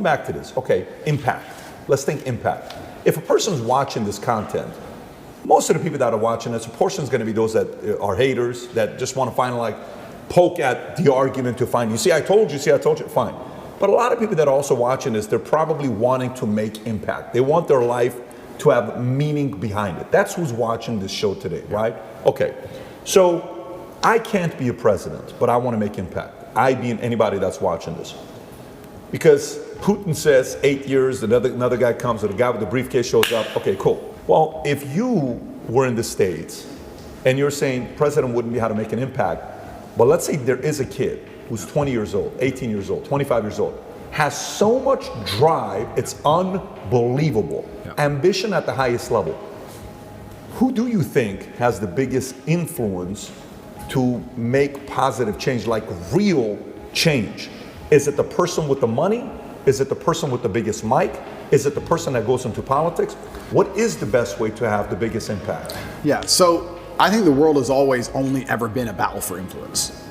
going back to this, okay, impact. Let's think impact. If a person's watching this content, most of the people that are watching this, a portion is going to be those that are haters, that just want to find like poke at the argument to find, you see, I told you, fine. But a lot of people that are also watching this, they're probably wanting to make impact. They want their life to have meaning behind it. That's who's watching this show today, right? Okay, so I can't be a president, but I want to make impact. I being anybody that's watching this. Because Putin says 8 years, another guy comes, or the guy with the briefcase shows up, okay, cool. Well, if you were in the States and you're saying president wouldn't be how to make an impact, but let's say there is a kid who's 20 years old, 18 years old, 25 years old, has so much drive, it's unbelievable. Yeah. Ambition at the highest level. Who do you think has the biggest influence to make positive change, like real change? Is it the person with the money? Is it the person with the biggest mic? Is it the person that goes into politics? What is the best way to have the biggest impact? Yeah, so I think the world has always only ever been a battle for influence.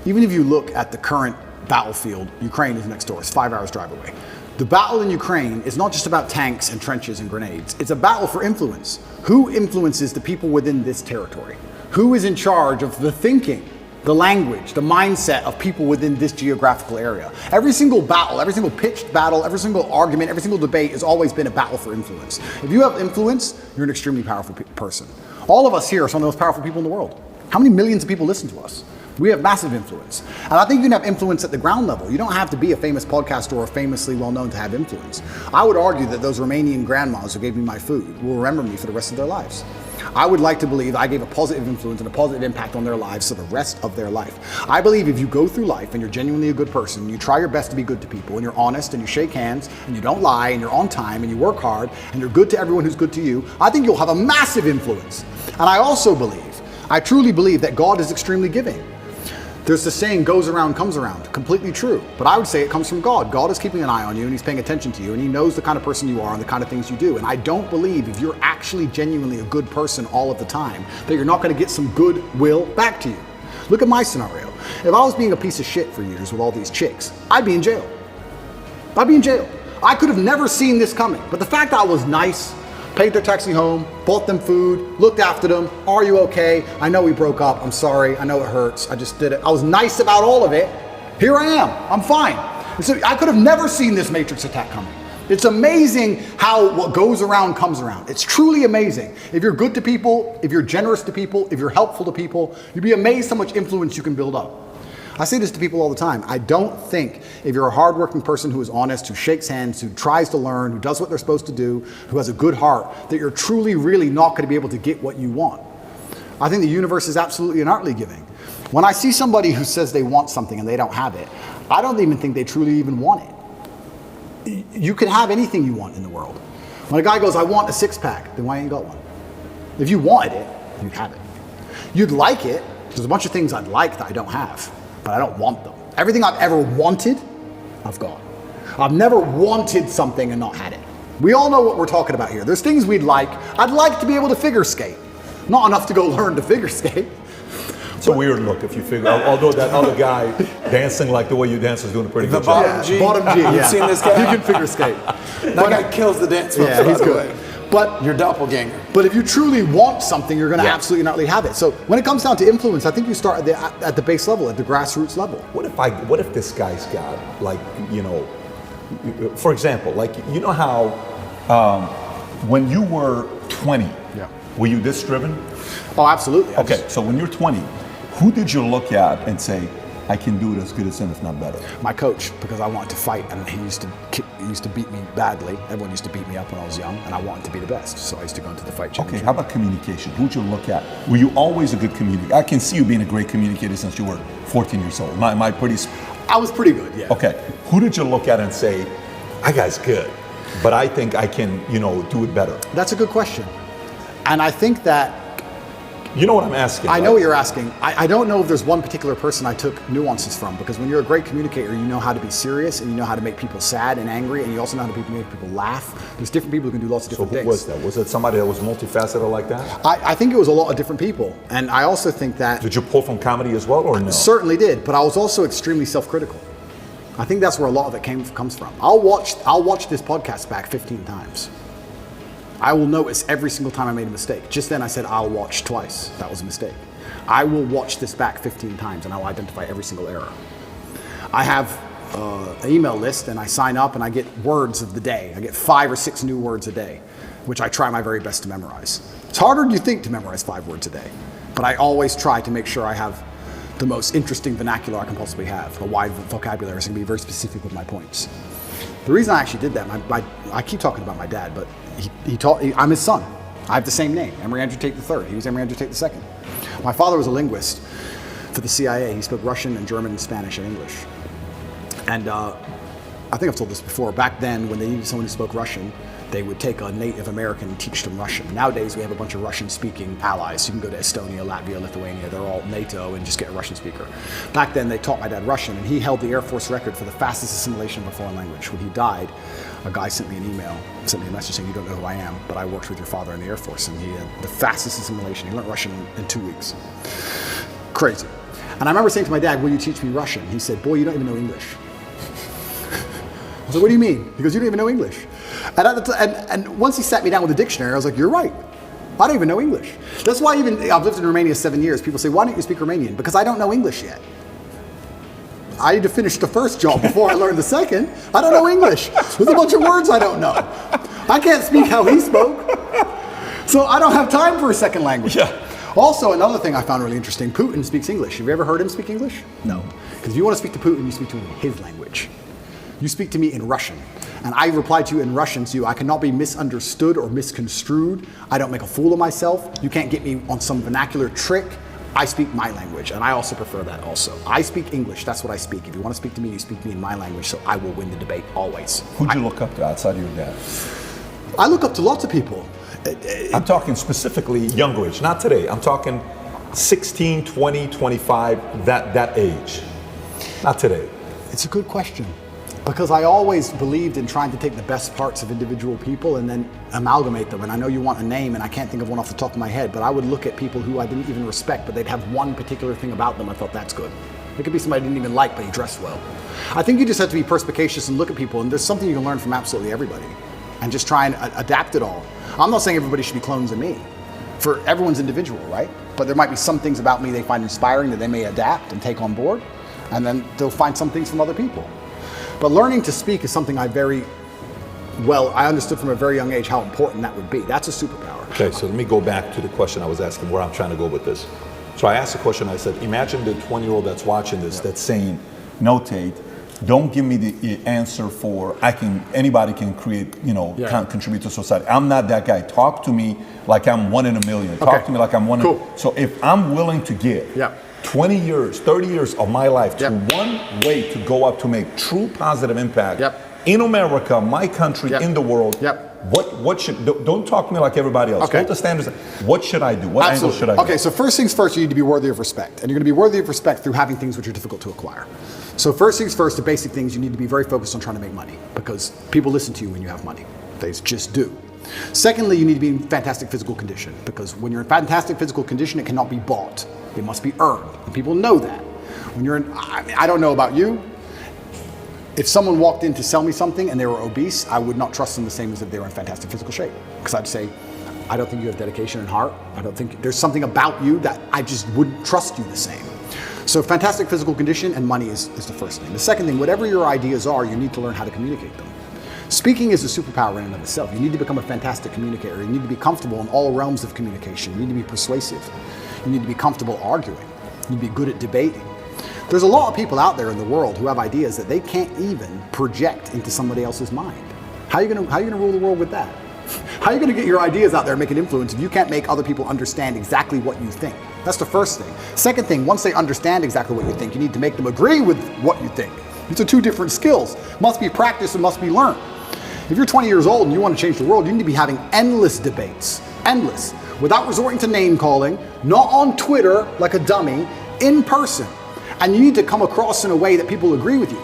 Even if you look at the current battlefield, Ukraine is next door, it's 5 hours drive away. The battle in Ukraine is not just about tanks and trenches and grenades. It's a battle for influence. Who influences the people within this territory? Who is in charge of the thinking, the language, the mindset of people within this geographical area? Every single battle, every single pitched battle, every single argument, every single debate has always been a battle for influence. If you have influence, you're an extremely powerful person. All of us here are some of the most powerful people in the world. How many millions of people listen to us? We have massive influence. And I think you can have influence at the ground level. You don't have to be a famous podcaster or famously well-known to have influence. I would argue that those Romanian grandmas who gave me my food will remember me for the rest of their lives. I would like to believe I gave a positive influence and a positive impact on their lives for the rest of their life. I believe if you go through life and you're genuinely a good person, you try your best to be good to people, and you're honest, and you shake hands, and you don't lie, and you're on time, and you work hard, and you're good to everyone who's good to you, I think you'll have a massive influence. And I also believe, I truly believe that God is extremely giving. There's the saying, goes around, comes around. Completely true. But I would say it comes from God. God is keeping an eye on you, and he's paying attention to you, and he knows the kind of person you are and the kind of things you do. And I don't believe if you're actually genuinely a good person all of the time, that you're not going to get some goodwill back to you. Look at my scenario. If I was being a piece of shit for years with all these chicks, I'd be in jail. I'd be in jail. I could have never seen this coming. But the fact that I was nice, paid their taxi home, bought them food, looked after them. Are you okay? I know we broke up. I'm sorry. I know it hurts. I just did it. I was nice about all of it. Here I am. I'm fine. So I could have never seen this Matrix attack coming. It's amazing how what goes around comes around. It's truly amazing. If you're good to people, if you're generous to people, if you're helpful to people, you'd be amazed how much influence you can build up. I say this to people all the time. I don't think if you're a hardworking person who is honest, who shakes hands, who tries to learn, who does what they're supposed to do, who has a good heart, that you're truly, really not going to be able to get what you want. I think the universe is absolutely and utterly giving. When I see somebody who says they want something and they don't have it, I don't even think they truly even want it. You can have anything you want in the world. When a guy goes, I want a six-pack, then why ain't you got one? If you wanted it, you'd have it. You'd like it. There's a bunch of things I'd like that I don't have, but I don't want them. Everything I've ever wanted, I've got. I've never wanted something and not had it. We all know what we're talking about here. There's things we'd like. I'd like to be able to figure skate. Not enough to go learn to figure skate. It's a weird look if you figure, although that other guy dancing like the way you dance is doing a pretty good job. Bottom G, yeah. You've seen this guy? He can figure skate. That guy kills the dance moves, Yeah, he's by the good. way. But Your doppelganger. But if you truly want something, you're going to absolutely not have it. So when it comes down to influence, I think you start at the base level, at the grassroots level. What if this guy's got, like, you know, for example, like, you know how when you were 20, were you this driven? Oh, absolutely. Okay, so when you're 20, who did you look at and say, I can do it as good as him, if not better? My coach, because I wanted to fight, and he used to beat me badly. Everyone used to beat me up when I was young, and I wanted to be the best. So I used to go into the fight championship. Okay, how about communication? Who'd you look at? Were you always a good communicator? I can see you being a great communicator since you were 14 years old. I was pretty good, yeah. Okay, who did you look at and say, that guy's good, but I think I can, you know, do it better? That's a good question. And I think that you know what I'm asking. I know what you're asking. I don't know if there's one particular person I took nuances from, because when you're a great communicator, you know how to be serious, and you know how to make people sad and angry, and you also know how to make people laugh. There's different people who can do lots of different things. So who was that? Was it somebody that was multifaceted like that? I think it was a lot of different people. And I also think that... Did you pull from comedy as well, or no? Certainly did, but I was also extremely self-critical. I think that's where a lot of it comes from. I'll watch this podcast back 15 times. I will notice every single time I made a mistake. Just then I said I'll watch twice. That was a mistake. I will watch this back 15 times and I will identify every single error. I have an email list and I sign up and I get words of the day. I get 5 or 6 new words a day, which I try my very best to memorize. It's harder than you think to memorize 5 words a day, but I always try to make sure I have the most interesting vernacular I can possibly have, a wide vocabulary, so I can be very specific with my points. The reason I actually did that, I keep talking about my dad, but I'm his son. I have the same name, Emory Andrew Tate III. He was Emory Andrew Tate II. My father was a linguist for the CIA. He spoke Russian and German and Spanish and English. And I think I've told this before. Back then, when they needed someone who spoke Russian, they would take a Native American and teach them Russian. Nowadays, we have a bunch of Russian-speaking allies. You can go to Estonia, Latvia, Lithuania. They're all NATO and just get a Russian speaker. Back then, they taught my dad Russian, and he held the Air Force record for the fastest assimilation of a foreign language. When he died, a guy sent me an email, sent me a message saying, "You don't know who I am, but I worked with your father in the Air Force," and he had the fastest assimilation. He learned Russian in 2 weeks. Crazy. And I remember saying to my dad, "Will you teach me Russian?" He said, "Boy, you don't even know English." I said, "What do you mean?" He goes, "You don't even know English." And once he sat me down with a dictionary, I was like, "You're right. I don't even know English." That's why I've lived in Romania 7 years. People say, "Why don't you speak Romanian?" Because I don't know English yet. I need to finish the first job before I learn the second. I don't know English. There's a bunch of words I don't know. I can't speak how he spoke. So I don't have time for a second language. Yeah. Also, another thing I found really interesting, Putin speaks English. Have you ever heard him speak English? No. Because if you want to speak to Putin, you speak to him in his language. You speak to me in Russian. And I reply to you in Russian to you. I cannot be misunderstood or misconstrued. I don't make a fool of myself. You can't get me on some vernacular trick. I speak my language, and I also prefer that also. I speak English, that's what I speak. If you want to speak to me, you speak to me in my language, so I will win the debate, always. Who'd you look up to outside of your dad? I look up to lots of people. I'm talking specifically younger age, not today. I'm talking 16, 20, 25, that age. Not today. It's a good question. Because I always believed in trying to take the best parts of individual people and then amalgamate them. And I know you want a name, and I can't think of one off the top of my head, but I would look at people who I didn't even respect, but they'd have one particular thing about them. I thought, that's good. It could be somebody I didn't even like, but he dressed well. I think you just have to be perspicacious and look at people, and there's something you can learn from absolutely everybody, and just try and adapt it all. I'm not saying everybody should be clones of me. For everyone's individual, right? But there might be some things about me they find inspiring that they may adapt and take on board, and then they'll find some things from other people. But learning to speak is something I understood from a very young age how important that would be. That's a superpower. Okay, so let me go back to the question I was asking, where I'm trying to go with this. So I asked the question, I said, imagine the 20-year-old that's watching this, that's saying, "No, Tate, don't give me the answer for anybody can create, can't contribute to society. I'm not that guy. Talk to me like I'm 1 in a million. Talk to me like I'm one in. So if I'm willing to give 20 years, 30 years of my life to one way to go up to make true positive impact in America, my country, in the world, what should, don't talk to me like everybody else. What the standards, what should I do? What angle should I do? Okay, so first things first, you need to be worthy of respect. And you're going to be worthy of respect through having things which are difficult to acquire. So first things first, the basic things, you need to be very focused on trying to make money, because people listen to you when you have money. They just do. Secondly, you need to be in fantastic physical condition, because when you're in fantastic physical condition, it cannot be bought. It must be earned, and people know that. When you're in, I don't know about you, if someone walked in to sell me something and they were obese, I would not trust them the same as if they were in fantastic physical shape. Because I'd say, I don't think you have dedication and heart. I don't think there's something about you that I just wouldn't trust you the same. So fantastic physical condition and money is the first thing. The second thing, whatever your ideas are, you need to learn how to communicate them. Speaking is a superpower in and of itself. You need to become a fantastic communicator. You need to be comfortable in all realms of communication. You need to be persuasive. You need to be comfortable arguing. You need to be good at debating. There's a lot of people out there in the world who have ideas that they can't even project into somebody else's mind. How are you gonna rule the world with that? How are you gonna get your ideas out there and make an influence if you can't make other people understand exactly what you think? That's the first thing. Second thing, once they understand exactly what you think, you need to make them agree with what you think. These are two different skills. Must be practiced and must be learned. If you're 20 years old and you want to change the world, you need to be having endless debates. Endless. Without resorting to name calling, not on Twitter like a dummy, in person. And you need to come across in a way that people agree with you.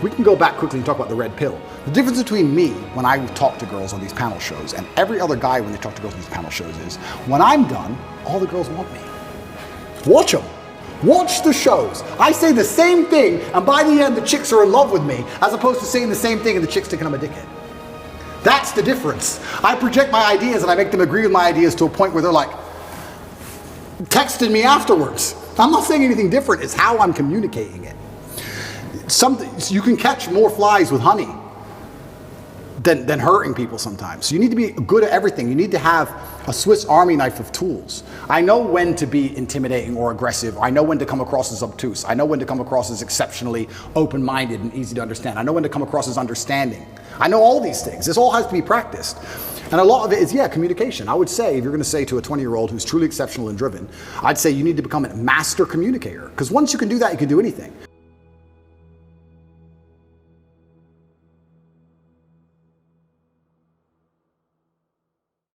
We can go back quickly and talk about the red pill. The difference between me when I talk to girls on these panel shows and every other guy when they talk to girls on these panel shows is, when I'm done, all the girls want me. Watch them. Watch the shows. I say the same thing, and by the end, the chicks are in love with me, as opposed to saying the same thing and the chicks thinking I'm a dickhead. That's the difference. I project my ideas and I make them agree with my ideas to a point where they're like texting me afterwards. I'm not saying anything different. It's how I'm communicating it. You can catch more flies with honey than hurting people sometimes. You need to be good at everything. You need to have a Swiss Army knife of tools. I know when to be intimidating or aggressive. I know when to come across as obtuse. I know when to come across as exceptionally open-minded and easy to understand. I know when to come across as understanding. I know all these things. This all has to be practiced. And a lot of it is, communication. I would say, if you're going to say to a 20-year-old who's truly exceptional and driven, I'd say you need to become a master communicator. Because once you can do that, you can do anything.